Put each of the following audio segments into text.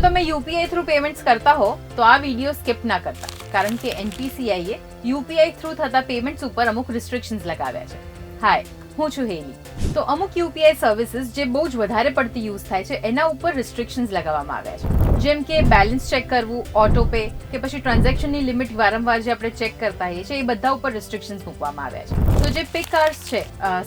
તમે UPI through payments કરતા હો તો આ વિડીયો સ્કીપ ના કરતા, કારણ કે એનપીસીઆઈએ યુપીઆઈ થ્રુ થતા પેમેન્ટ્સ ઉપર અમુક રિસ્ટ્રિક્શન્સ લગાવ્યા છે. હાય, હું છું હેલી. તો અમુક યુપીઆઈ સર્વિસીસ જે બહુ જ વધારે પડતી યુઝ થાય છે એના ઉપર રિસ્ટ્રિક્શન્સ લગાવવામાં આવ્યા છે, જેમ કે બેલેન્સ ચેક કરવું, ઓટો પે કે પછી ટ્રાન્ઝેક્શનની લિમિટ વારંવાર જે આપણે ચેક કરતા હોઈએ છીએ એ બધા ઉપર રિસ્ટ્રિક્શન્સ મૂકવામાં આવ્યા છે. તો જે પીક અવર્સ છે,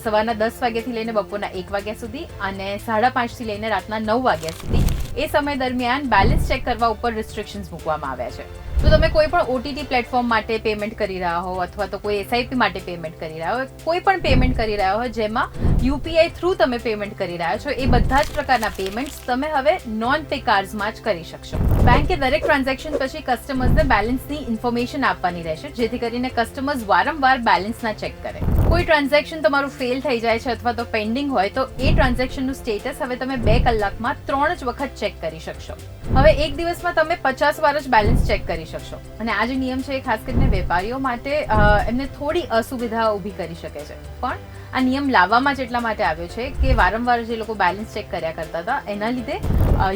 સવારના 10 વાગ્યાથી લઈને બપોરના 1 વાગ્યા સુધી અને 5:30 થી લઈને રાતના 9 વાગ્યા સુધી એ સમય દરમિયાન બેલેન્સ ચેક કરવા ઉપર રિસ્ટ્રિક્શન્સ મૂકવામાં આવ્યા છે. તો તમે કોઈ પણ ઓટીટી પ્લેટફોર્મ માટે પેમેન્ટ કરી રહ્યા હો અથવા તો કોઈ એસઆઈપી માટે પેમેન્ટ કરી રહ્યા હો, કોઈ પણ પેમેન્ટ કરી રહ્યા હો જેમાં યુપીઆઈ થ્રુ તમે પેમેન્ટ કરી રહ્યા છો, એ બધા જ પ્રકારના પેમેન્ટ્સ તમે હવે નોન પે કાર્ડ્સમાં જ કરી શકશો. બેંકે દરેક ટ્રાન્ઝેક્શન પછી કસ્ટમર્સને બેલેન્સની ઇન્ફોર્મેશન આપવાની રહેશે, જેથી કરીને કસ્ટમર્સ વારંવાર બેલેન્સના ચેક કરે. કોઈ ટ્રાન્ઝેક્શન તમારું ફેલ થઈ જાય છે અથવા તો પેન્ડિંગ હોય તો એ ટ્રાન્ઝેક્શનનું સ્ટેટસ હવે તમે 2 કલાકમાં 3 જ વખત ચેક કરી શકશો. હવે એક દિવસમાં તમે 50 વાર જ બેલેન્સ ચેક કરી શકશો. અને આ જે નિયમ છે એ ખાસ કરીને વેપારીઓ માટે એમને થોડી અસુવિધા ઊભી કરી શકે છે, પણ આ નિયમ લાવવામાં જ એટલા માટે આવ્યો છે કે વારંવાર જે લોકો બેલેન્સ ચેક કર્યા કરતા હતા એના લીધે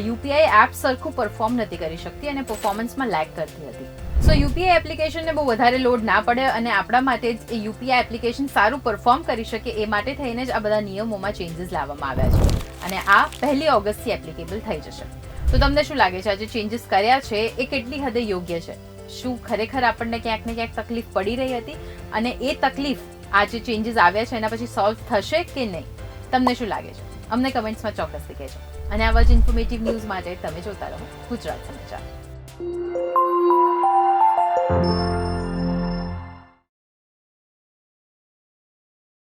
યુપીઆઈ એપ સરખું પરફોર્મ નથી કરી શકતી અને પરફોર્મન્સમાં લેગ કરતી હતી. સો યુપીઆઈ એપ્લિકેશનને બહુ વધારે લોડ ના પડે અને આપણા માટે જ એ યુપીઆઈ એપ્લિકેશન સારું પરફોર્મ કરી શકે એ માટે થઈને જ આ બધા નિયમોમાં ચેન્જીસ લાવવામાં આવ્યા છે અને આ 1 ઓગસ્ટથી એપ્લિકેબલ થઈ જશે. તો તમને શું લાગે છે આ જે ચેન્જીસ કર્યા છે એ કેટલી હદે યોગ્ય છે? શું ખરેખર આપણને ક્યાંક ને ક્યાંક તકલીફ પડી રહી હતી અને એ તકલીફ આ જે ચેન્જીસ આવ્યા છે એના પછી સોલ્વ થશે કે નહીં? તમને શું લાગે છે? અમને કમેન્ટ્સમાં ચોક્કસથી કહેજો. અને આવા જ ઇન્ફોર્મેટિવ ન્યૂઝ માટે તમે જોતા રહો ગુજરાત સમાચાર.